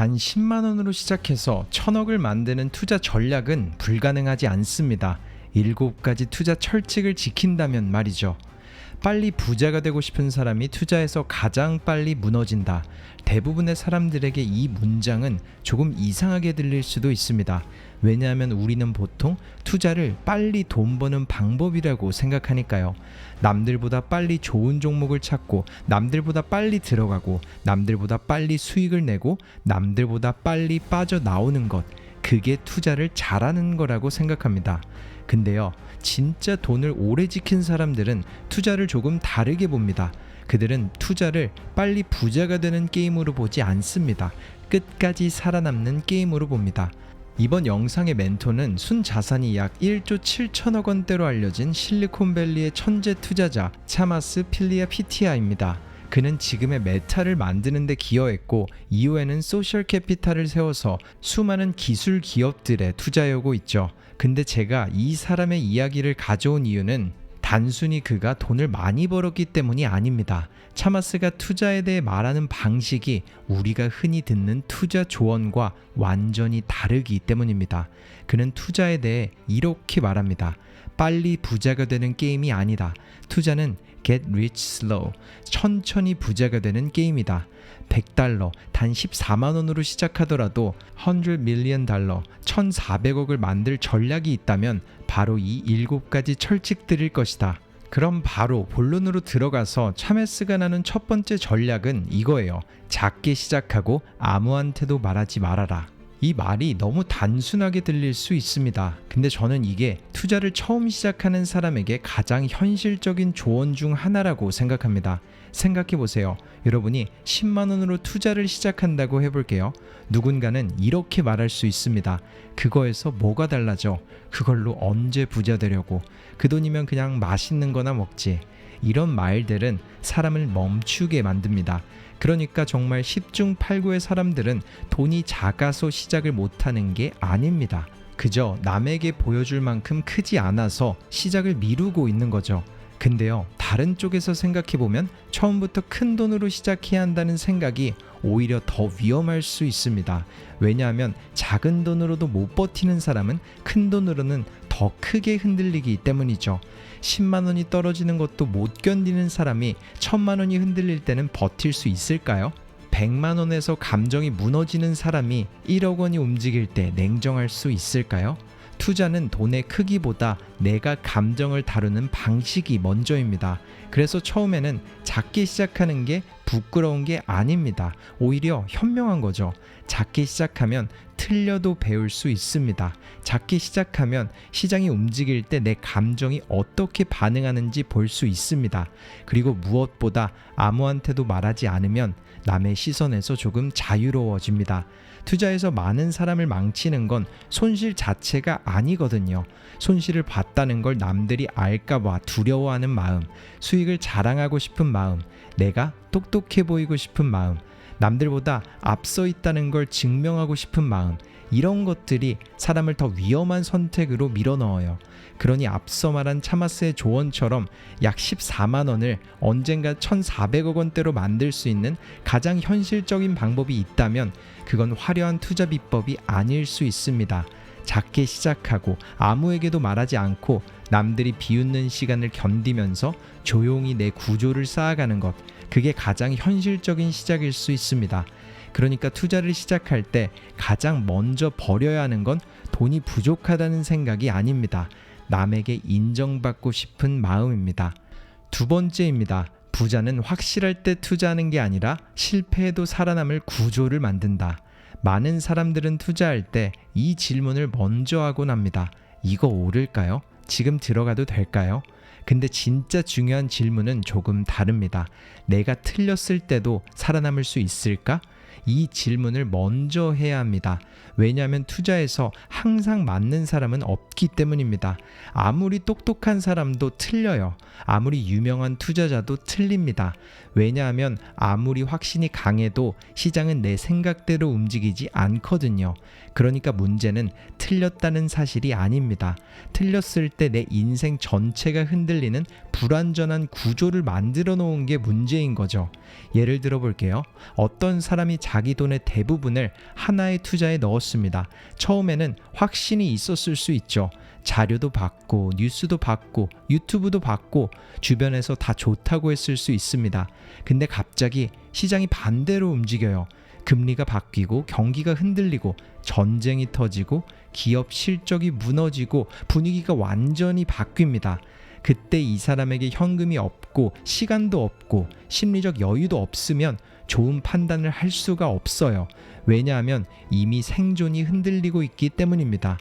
단 10만 원으로 시작해서 1000억을 만드는 투자 전략은 불가능하지 않습니다. 7가지 투자 철칙을 지킨다면 말이죠. 빨리 부자가 되고 싶은 사람이 투자에서 가장 빨리 무너진다. 대부분의 사람들에게 이 문장은 조금 이상하게 들릴 수도 있습니다. 왜냐하면 우리는 보통 투자를 빨리 돈 버는 방법이라고 생각하니까요. 남들보다 빨리 좋은 종목을 찾고, 남들보다 빨리 들어가고, 남들보다 빨리 수익을 내고, 남들보다 빨리 빠져나오는 것, 그게 투자를 잘하는 거라고 생각합니다. 근데요, 진짜 돈을 오래 지킨 사람들은 투자를 조금 다르게 봅니다. 그들은 투자를 빨리 부자가 되는 게임으로 보지 않습니다. 끝까지 살아남는 게임으로 봅니다. 이번 영상의 멘토는 순자산이 약 1조 7천억 원대로 알려진 실리콘밸리의 천재 투자자 차마스 필리아피티아입니다. 그는 지금의 메타를 만드는 데 기여했고, 이후에는 소셜 캐피탈을 세워서 수많은 기술 기업들에 투자해오고 있죠. 근데 제가 이 사람의 이야기를 가져온 이유는 단순히 그가 돈을 많이 벌었기 때문이 아닙니다. 차마스가 투자에 대해 말하는 방식이 우리가 흔히 듣는 투자 조언과 완전히 다르기 때문입니다. 그는 투자에 대해 이렇게 말합니다. 빨리 부자가 되는 게임이 아니다. 투자는 get rich slow, 천천히 부자가 되는 게임이다. $100, 단 14만 원으로 시작하더라도 $100 million, 1,400억을 만들 전략이 있다면 바로 이 7가지 철칙들일 것이다. 그럼 바로 본론으로 들어가서 차메스가 나눈 첫 번째 전략은 이거예요. 작게 시작하고 아무한테도 말하지 말아라. 이 말이 너무 단순하게 들릴 수 있습니다. 근데 저는 이게 투자를 처음 시작하는 사람에게 가장 현실적인 조언 중 하나라고 생각합니다. 생각해보세요. 여러분이 10만 원으로 투자를 시작한다고 해볼게요. 누군가는 이렇게 말할 수 있습니다. 그거에서 뭐가 달라져? 그걸로 언제 부자 되려고? 그 돈이면 그냥 맛있는 거나 먹지. 이런 말들은 사람을 멈추게 만듭니다. 그러니까 정말 10중 8구의 사람들은 돈이 작아서 시작을 못하는 게 아닙니다. 그저 남에게 보여줄 만큼 크지 않아서 시작을 미루고 있는 거죠. 근데요, 다른 쪽에서 생각해보면 처음부터 큰 돈으로 시작해야 한다는 생각이 오히려 더 위험할 수 있습니다. 왜냐하면 작은 돈으로도 못 버티는 사람은 큰 돈으로는 더 크게 흔들리기 때문이죠. 10만 원이 떨어지는 것도 못 견디는 사람이 1000만 원이 흔들릴 때는 버틸 수 있을까요? 100만 원에서 감정이 무너지는 사람이 1억 원이 움직일 때 냉정할 수 있을까요? 투자는 돈의 크기보다 내가 감정을 다루는 방식이 먼저입니다. 그래서 처음에는 작게 시작하는 게 부끄러운 게 아닙니다. 오히려 현명한 거죠. 작게 시작하면 틀려도 배울 수 있습니다. 작게 시작하면 시장이 움직일 때 내 감정이 어떻게 반응하는지 볼 수 있습니다. 그리고 무엇보다 아무한테도 말하지 않으면 남의 시선에서 조금 자유로워집니다. 투자에서 많은 사람을 망치는 건 손실 자체가 아니거든요. 손실을 봤다는 걸 남들이 알까봐 두려워하는 마음, 수익을 자랑하고 싶은 마음, 내가 똑똑해 보이고 싶은 마음, 남들보다 앞서 있다는 걸 증명하고 싶은 마음, 이런 것들이 사람을 더 위험한 선택으로 밀어넣어요. 그러니 앞서 말한 차마스의 조언처럼 약 14만 원을 언젠가 1,400억 원대로 만들 수 있는 가장 현실적인 방법이 있다면 그건 화려한 투자 비법이 아닐 수 있습니다. 작게 시작하고 아무에게도 말하지 않고 남들이 비웃는 시간을 견디면서 조용히 내 구조를 쌓아가는 것, 그게 가장 현실적인 시작일 수 있습니다. 그러니까 투자를 시작할 때 가장 먼저 버려야 하는 건 돈이 부족하다는 생각이 아닙니다. 남에게 인정받고 싶은 마음입니다. 두 번째입니다. 부자는 확실할 때 투자하는 게 아니라 실패해도 살아남을 구조를 만든다. 많은 사람들은 투자할 때 이 질문을 먼저 하곤 합니다. 이거 오를까요? 지금 들어가도 될까요? 근데 진짜 중요한 질문은 조금 다릅니다. 내가 틀렸을 때도 살아남을 수 있을까? 이 질문을 먼저 해야 합니다. 왜냐하면 투자에서 항상 맞는 사람은 없기 때문입니다. 아무리 똑똑한 사람도 틀려요. 아무리 유명한 투자자도 틀립니다. 왜냐하면 아무리 확신이 강해도 시장은 내 생각대로 움직이지 않거든요. 그러니까 문제는 틀렸다는 사실이 아닙니다. 틀렸을 때 내 인생 전체가 흔들리는 불완전한 구조를 만들어 놓은 게 문제인 거죠. 예를 들어 볼게요. 어떤 사람이 자기 돈의 대부분을 하나의 투자에 넣었습니다. 처음에는 확신이 있었을 수 있죠. 자료도 받고 뉴스도 받고 유튜브도 받고 주변에서 다 좋다고 했을 수 있습니다. 근데 갑자기 시장이 반대로 움직여요. 금리가 바뀌고 경기가 흔들리고 전쟁이 터지고 기업 실적이 무너지고 분위기가 완전히 바뀝니다. 그때 이 사람에게 현금이 없고 시간도 없고 심리적 여유도 없으면 좋은 판단을 할 수가 없어요. 왜냐하면 이미 생존이 흔들리고 있기 때문입니다.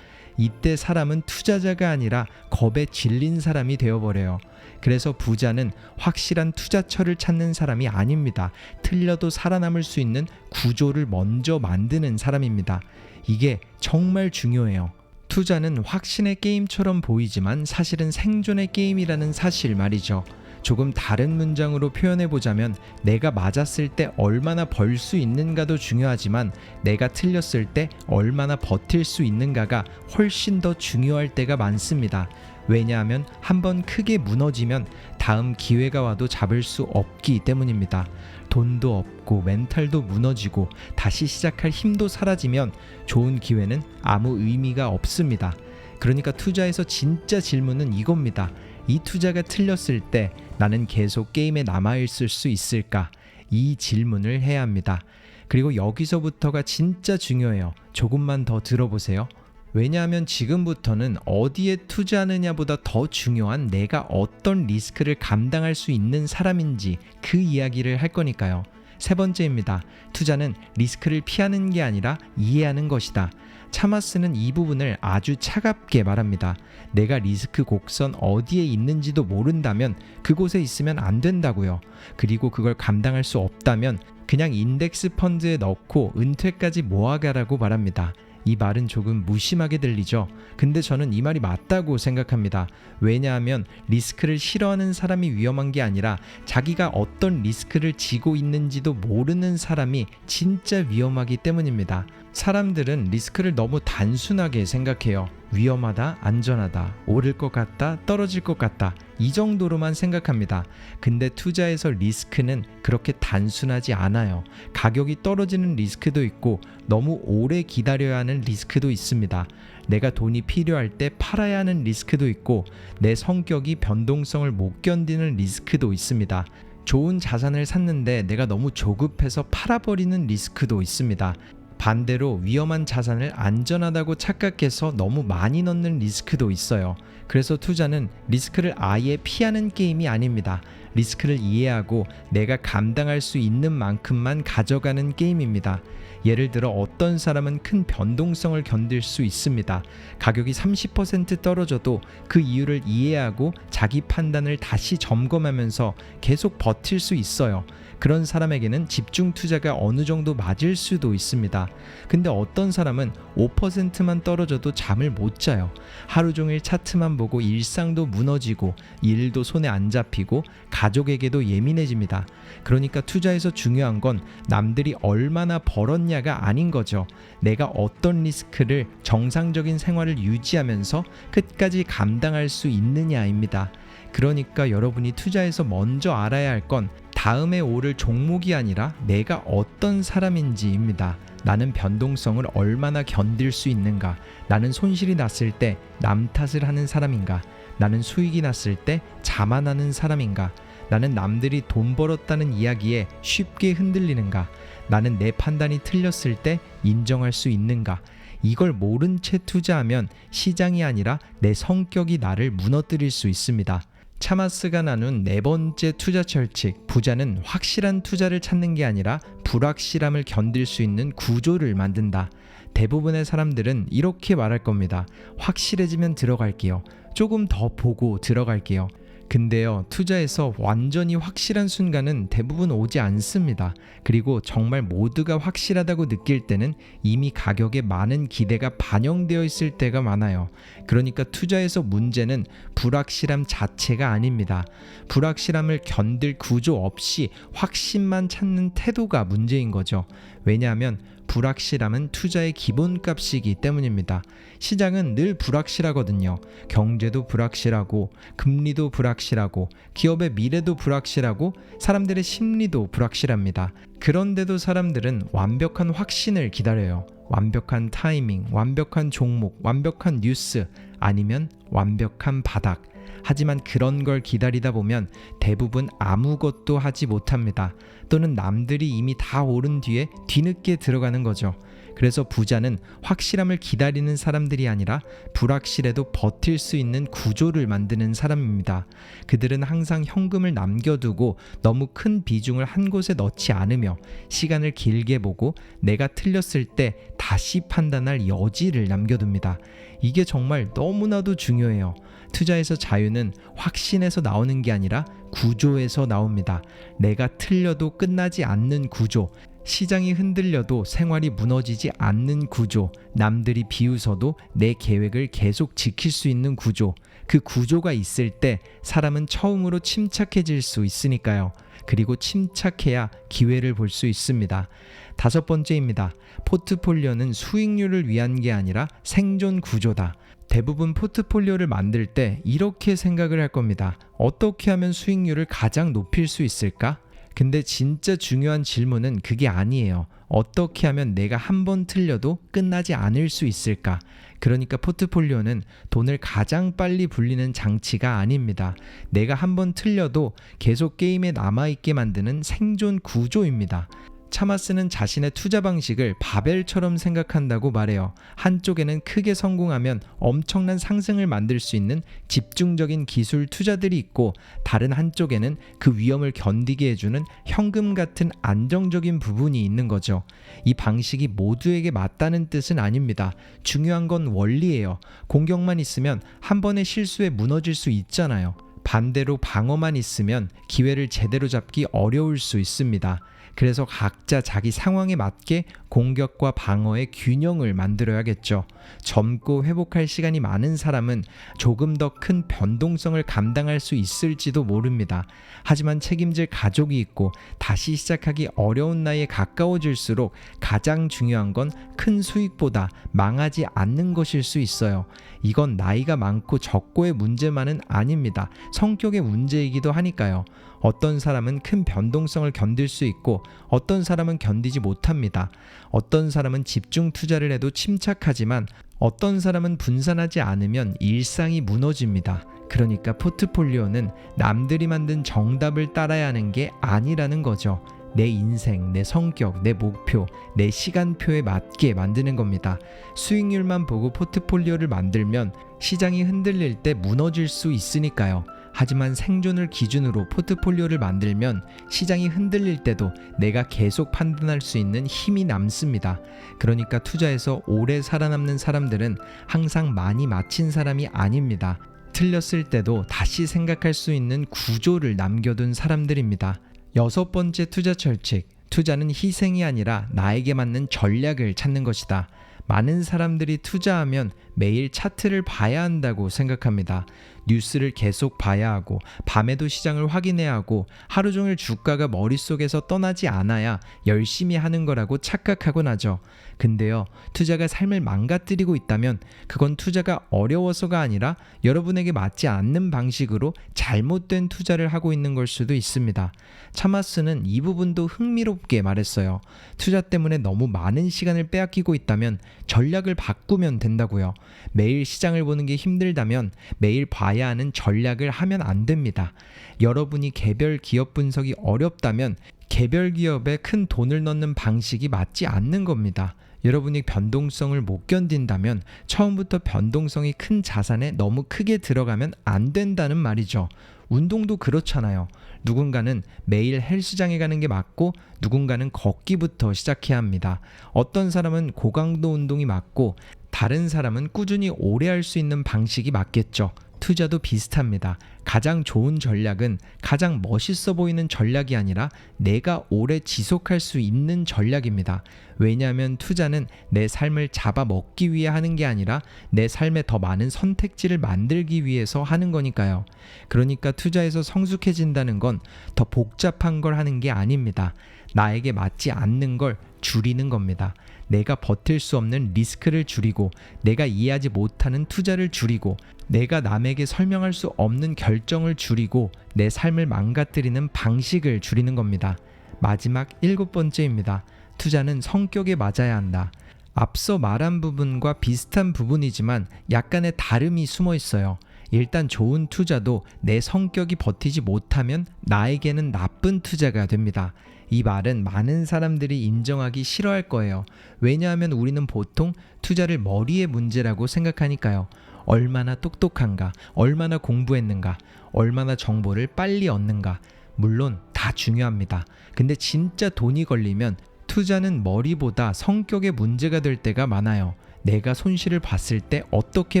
이때 사람은 투자자가 아니라 겁에 질린 사람이 되어버려요. 그래서 부자는 확실한 투자처를 찾는 사람이 아닙니다. 틀려도 살아남을 수 있는 구조를 먼저 만드는 사람입니다. 이게 정말 중요해요. 투자는 확신의 게임처럼 보이지만 사실은 생존의 게임이라는 사실 말이죠. 조금 다른 문장으로 표현해보자면 내가 맞았을 때 얼마나 벌 수 있는가도 중요하지만 내가 틀렸을 때 얼마나 버틸 수 있는가가 훨씬 더 중요할 때가 많습니다. 왜냐하면 한번 크게 무너지면 다음 기회가 와도 잡을 수 없기 때문입니다. 돈도 없고 멘탈도 무너지고 다시 시작할 힘도 사라지면 좋은 기회는 아무 의미가 없습니다. 그러니까 투자에서 진짜 질문은 이겁니다. 이 투자가 틀렸을 때 나는 계속 게임에 남아있을 수 있을까? 이 질문을 해야 합니다. 그리고 여기서부터가 진짜 중요해요. 조금만 더 들어보세요. 왜냐하면 지금부터는 어디에 투자하느냐보다 더 중요한 내가 어떤 리스크를 감당할 수 있는 사람인지 그 이야기를 할 거니까요. 세 번째입니다. 투자는 리스크를 피하는 게 아니라 이해하는 것이다. 차마스는 이 부분을 아주 차갑게 말합니다. 내가 리스크 곡선 어디에 있는지도 모른다면 그곳에 있으면 안 된다고요. 그리고 그걸 감당할 수 없다면 그냥 인덱스 펀드에 넣고 은퇴까지 모아가라고 말합니다. 이 말은 조금 무심하게 들리죠. 근데 저는 이 말이 맞다고 생각합니다. 왜냐하면 리스크를 싫어하는 사람이 위험한 게 아니라 자기가 어떤 리스크를 지고 있는지도 모르는 사람이 진짜 위험하기 때문입니다. 사람들은 리스크를 너무 단순하게 생각해요. 위험하다, 안전하다, 오를 것 같다, 떨어질 것 같다, 이 정도로만 생각합니다. 근데 투자에서 리스크는 그렇게 단순하지 않아요. 가격이 떨어지는 리스크도 있고 너무 오래 기다려야 하는 리스크도 있습니다. 내가 돈이 필요할 때 팔아야 하는 리스크도 있고 내 성격이 변동성을 못 견디는 리스크도 있습니다. 좋은 자산을 샀는데 내가 너무 조급해서 팔아버리는 리스크도 있습니다. 반대로 위험한 자산을 안전하다고 착각해서 너무 많이 넣는 리스크도 있어요. 그래서 투자는 리스크를 아예 피하는 게임이 아닙니다. 리스크를 이해하고 내가 감당할 수 있는 만큼만 가져가는 게임입니다. 예를 들어 어떤 사람은 큰 변동성을 견딜 수 있습니다. 가격이 30% 떨어져도 그 이유를 이해하고 자기 판단을 다시 점검하면서 계속 버틸 수 있어요. 그런 사람에게는 집중 투자가 어느 정도 맞을 수도 있습니다. 근데 어떤 사람은 5%만 떨어져도 잠을 못 자요. 하루 종일 차트만 보고 일상도 무너지고 일도 손에 안 잡히고 가족에게도 예민해집니다. 그러니까 투자에서 중요한 건 남들이 얼마나 벌었냐가 아닌 거죠. 내가 어떤 리스크를 정상적인 생활을 유지하면서 끝까지 감당할 수 있느냐입니다. 그러니까 여러분이 투자에서 먼저 알아야 할 건 다음에 오를 종목이 아니라 내가 어떤 사람인지입니다. 나는 변동성을 얼마나 견딜 수 있는가? 나는 손실이 났을 때 남 탓을 하는 사람인가? 나는 수익이 났을 때 자만하는 사람인가? 나는 남들이 돈 벌었다는 이야기에 쉽게 흔들리는가? 나는 내 판단이 틀렸을 때 인정할 수 있는가? 이걸 모른 채 투자하면 시장이 아니라 내 성격이 나를 무너뜨릴 수 있습니다. 차마스가 나눈 네 번째 투자 철칙, 부자는 확실한 투자를 찾는 게 아니라 불확실함을 견딜 수 있는 구조를 만든다. 대부분의 사람들은 이렇게 말할 겁니다. 확실해지면 들어갈게요. 조금 더 보고 들어갈게요. 근데요, 투자에서 완전히 확실한 순간은 대부분 오지 않습니다. 그리고 정말 모두가 확실하다고 느낄 때는 이미 가격에 많은 기대가 반영되어 있을 때가 많아요. 그러니까 투자에서 문제는 불확실함 자체가 아닙니다. 불확실함을 견딜 구조 없이 확신만 찾는 태도가 문제인 거죠. 왜냐하면 불확실함은 투자의 기본값이기 때문입니다. 시장은 늘 불확실하거든요. 경제도 불확실하고, 금리도 불확실하고, 기업의 미래도 불확실하고, 사람들의 심리도 불확실합니다. 그런데도 사람들은 완벽한 확신을 기다려요. 완벽한 타이밍, 완벽한 종목, 완벽한 뉴스, 아니면 완벽한 바닥. 하지만 그런 걸 기다리다 보면 대부분 아무것도 하지 못합니다. 또는 남들이 이미 다 오른 뒤에 뒤늦게 들어가는 거죠. 그래서 부자는 확실함을 기다리는 사람들이 아니라 불확실해도 버틸 수 있는 구조를 만드는 사람입니다. 그들은 항상 현금을 남겨두고 너무 큰 비중을 한 곳에 넣지 않으며 시간을 길게 보고 내가 틀렸을 때 다시 판단할 여지를 남겨둡니다. 이게 정말 너무나도 중요해요. 투자에서 자유는 확신에서 나오는 게 아니라 구조에서 나옵니다. 내가 틀려도 끝나지 않는 구조, 시장이 흔들려도 생활이 무너지지 않는 구조, 남들이 비웃어도 내 계획을 계속 지킬 수 있는 구조, 그 구조가 있을 때 사람은 처음으로 침착해질 수 있으니까요. 그리고 침착해야 기회를 볼 수 있습니다. 5번째입니다. 포트폴리오는 수익률을 위한 게 아니라 생존 구조다. 대부분 포트폴리오를 만들 때 이렇게 생각을 할 겁니다. 어떻게 하면 수익률을 가장 높일 수 있을까? 근데 진짜 중요한 질문은 그게 아니에요. 어떻게 하면 내가 한 번 틀려도 끝나지 않을 수 있을까? 그러니까 포트폴리오는 돈을 가장 빨리 불리는 장치가 아닙니다. 내가 한 번 틀려도 계속 게임에 남아있게 만드는 생존 구조입니다. 차마스는 자신의 투자 방식을 바벨처럼 생각한다고 말해요. 한쪽에는 크게 성공하면 엄청난 상승을 만들 수 있는 집중적인 기술 투자들이 있고, 다른 한쪽에는 그 위험을 견디게 해주는 현금 같은 안정적인 부분이 있는 거죠. 이 방식이 모두에게 맞다는 뜻은 아닙니다. 중요한 건 원리예요. 공격만 있으면 한 번의 실수에 무너질 수 있잖아요. 반대로 방어만 있으면 기회를 제대로 잡기 어려울 수 있습니다. 그래서 각자 자기 상황에 맞게 공격과 방어의 균형을 만들어야겠죠. 젊고 회복할 시간이 많은 사람은 조금 더 큰 변동성을 감당할 수 있을지도 모릅니다. 하지만 책임질 가족이 있고 다시 시작하기 어려운 나이에 가까워질수록 가장 중요한 건 큰 수익보다 망하지 않는 것일 수 있어요. 이건 나이가 많고 적고의 문제만은 아닙니다. 성격의 문제이기도 하니까요. 어떤 사람은 큰 변동성을 견딜 수 있고 어떤 사람은 견디지 못합니다. 어떤 사람은 집중 투자를 해도 침착하지만 어떤 사람은 분산하지 않으면 일상이 무너집니다. 그러니까 포트폴리오는 남들이 만든 정답을 따라야 하는 게 아니라는 거죠. 내 인생, 내 성격, 내 목표, 내 시간표에 맞게 만드는 겁니다. 수익률만 보고 포트폴리오를 만들면 시장이 흔들릴 때 무너질 수 있으니까요. 하지만 생존을 기준으로 포트폴리오를 만들면 시장이 흔들릴 때도 내가 계속 판단할 수 있는 힘이 남습니다. 그러니까 투자에서 오래 살아남는 사람들은 항상 많이 맞힌 사람이 아닙니다. 틀렸을 때도 다시 생각할 수 있는 구조를 남겨둔 사람들입니다. 6번째 투자 철칙. 투자는 희생이 아니라 나에게 맞는 전략을 찾는 것이다. 많은 사람들이 투자하면 매일 차트를 봐야 한다고 생각합니다. 뉴스를 계속 봐야 하고 밤에도 시장을 확인해야 하고 하루 종일 주가가 머릿속에서 떠나지 않아야 열심히 하는 거라고 착각하곤 하죠. 근데요, 투자가 삶을 망가뜨리고 있다면 그건 투자가 어려워서가 아니라 여러분에게 맞지 않는 방식으로 잘못된 투자를 하고 있는 걸 수도 있습니다. 차마스는 이 부분도 흥미롭게 말했어요. 투자 때문에 너무 많은 시간을 빼앗기고 있다면 전략을 바꾸면 된다고요. 매일 시장을 보는 게 힘들다면 매일 봐야 하는 전략을 하면 안 됩니다. 여러분이 개별 기업 분석이 어렵다면 개별 기업에 큰 돈을 넣는 방식이 맞지 않는 겁니다. 여러분이 변동성을 못 견딘다면 처음부터 변동성이 큰 자산에 너무 크게 들어가면 안 된다는 말이죠. 운동도 그렇잖아요. 누군가는 매일 헬스장에 가는 게 맞고 누군가는 걷기부터 시작해야 합니다. 어떤 사람은 고강도 운동이 맞고 다른 사람은 꾸준히 오래 할 수 있는 방식이 맞겠죠. 투자도 비슷합니다. 가장 좋은 전략은 가장 멋있어 보이는 전략이 아니라 내가 오래 지속할 수 있는 전략입니다. 왜냐하면 투자는 내 삶을 잡아먹기 위해 하는 게 아니라 내 삶에 더 많은 선택지를 만들기 위해서 하는 거니까요. 그러니까 투자에서 성숙해진다는 건 더 복잡한 걸 하는 게 아닙니다. 나에게 맞지 않는 걸 줄이는 겁니다. 내가 버틸 수 없는 리스크를 줄이고 내가 이해하지 못하는 투자를 줄이고 내가 남에게 설명할 수 없는 결정을 줄이고 내 삶을 망가뜨리는 방식을 줄이는 겁니다. 마지막 7번째입니다. 투자는 성격에 맞아야 한다. 앞서 말한 부분과 비슷한 부분이지만 약간의 다름이 숨어 있어요. 일단 좋은 투자도 내 성격이 버티지 못하면 나에게는 나쁜 투자가 됩니다. 이 말은 많은 사람들이 인정하기 싫어할 거예요. 왜냐하면 우리는 보통 투자를 머리의 문제라고 생각하니까요. 얼마나 똑똑한가, 얼마나 공부했는가, 얼마나 정보를 빨리 얻는가. 물론 다 중요합니다. 근데 진짜 돈이 걸리면 투자는 머리보다 성격의 문제가 될 때가 많아요. 내가 손실을 봤을 때 어떻게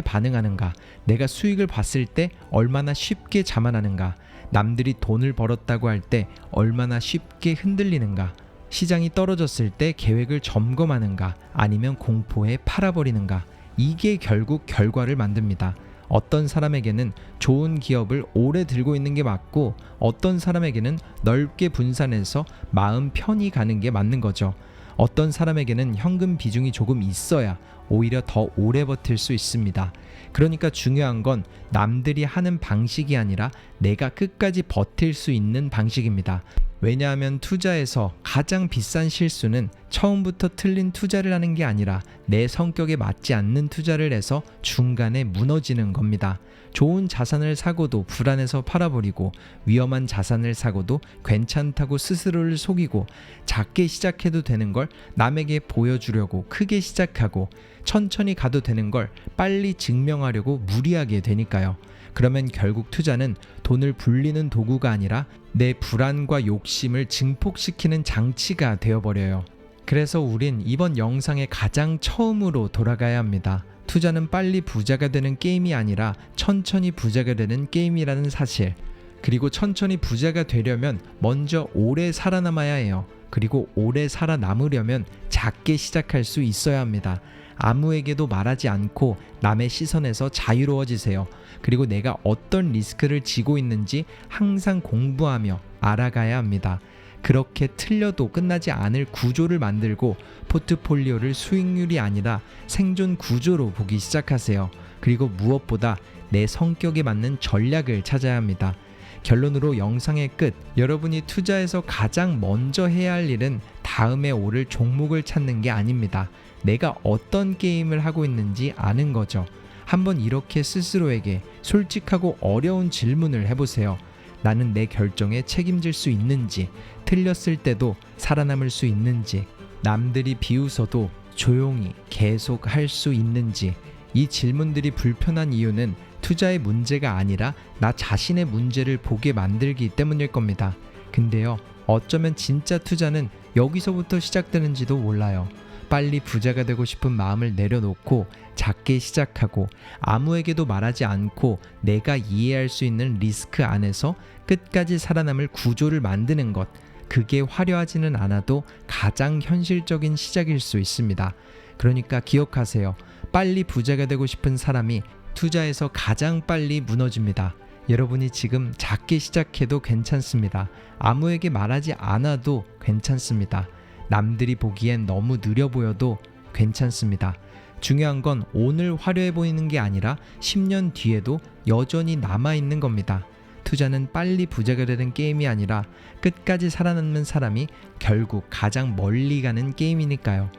반응하는가, 내가 수익을 봤을 때 얼마나 쉽게 자만하는가, 남들이 돈을 벌었다고 할 때 얼마나 쉽게 흔들리는가, 시장이 떨어졌을 때 계획을 점검하는가, 아니면 공포에 팔아버리는가. 이게 결국 결과를 만듭니다. 어떤 사람에게는 좋은 기업을 오래 들고 있는 게 맞고 어떤 사람에게는 넓게 분산해서 마음 편히 가는 게 맞는 거죠. 어떤 사람에게는 현금 비중이 조금 있어야 오히려 더 오래 버틸 수 있습니다. 그러니까 중요한 건 남들이 하는 방식이 아니라 내가 끝까지 버틸 수 있는 방식입니다. 왜냐하면 투자에서 가장 비싼 실수는 처음부터 틀린 투자를 하는 게 아니라 내 성격에 맞지 않는 투자를 해서 중간에 무너지는 겁니다. 좋은 자산을 사고도 불안해서 팔아버리고 위험한 자산을 사고도 괜찮다고 스스로를 속이고 작게 시작해도 되는 걸 남에게 보여주려고 크게 시작하고 천천히 가도 되는 걸 빨리 증명하려고 무리하게 되니까요. 그러면 결국 투자는 돈을 불리는 도구가 아니라 내 불안과 욕심을 증폭시키는 장치가 되어버려요. 그래서 우린 이번 영상의 가장 처음으로 돌아가야 합니다. 투자는 빨리 부자가 되는 게임이 아니라 천천히 부자가 되는 게임이라는 사실. 그리고 천천히 부자가 되려면 먼저 오래 살아남아야 해요. 그리고 오래 살아남으려면 작게 시작할 수 있어야 합니다. 아무에게도 말하지 않고 남의 시선에서 자유로워지세요. 그리고 내가 어떤 리스크를 지고 있는지 항상 공부하며 알아가야 합니다. 그렇게 틀려도 끝나지 않을 구조를 만들고 포트폴리오를 수익률이 아니라 생존 구조로 보기 시작하세요. 그리고 무엇보다 내 성격에 맞는 전략을 찾아야 합니다. 결론으로 영상의 끝, 여러분이 투자에서 가장 먼저 해야 할 일은 다음에 오를 종목을 찾는 게 아닙니다. 내가 어떤 게임을 하고 있는지 아는 거죠. 한번 이렇게 스스로에게 솔직하고 어려운 질문을 해보세요. 나는 내 결정에 책임질 수 있는지, 틀렸을 때도 살아남을 수 있는지, 남들이 비웃어도 조용히 계속 할 수 있는지. 이 질문들이 불편한 이유는 투자의 문제가 아니라 나 자신의 문제를 보게 만들기 때문일 겁니다. 근데요, 어쩌면 진짜 투자는 여기서부터 시작되는지도 몰라요. 빨리 부자가 되고 싶은 마음을 내려놓고 작게 시작하고 아무에게도 말하지 않고 내가 이해할 수 있는 리스크 안에서 끝까지 살아남을 구조를 만드는 것, 그게 화려하지는 않아도 가장 현실적인 시작일 수 있습니다. 그러니까 기억하세요. 빨리 부자가 되고 싶은 사람이 투자에서 가장 빨리 무너집니다. 여러분이 지금 작게 시작해도 괜찮습니다. 아무에게 말하지 않아도 괜찮습니다. 남들이 보기엔 너무 느려 보여도 괜찮습니다. 중요한 건 오늘 화려해 보이는 게 아니라 10년 뒤에도 여전히 남아있는 겁니다. 투자는 빨리 부자가 되는 게임이 아니라 끝까지 살아남는 사람이 결국 가장 멀리 가는 게임이니까요.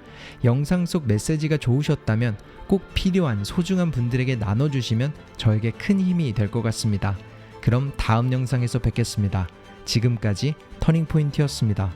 영상 속 메시지가 좋으셨다면 꼭 필요한 소중한 분들에게 나눠주시면 저에게 큰 힘이 될 것 같습니다. 그럼 다음 영상에서 뵙겠습니다. 지금까지 터닝포인트였습니다.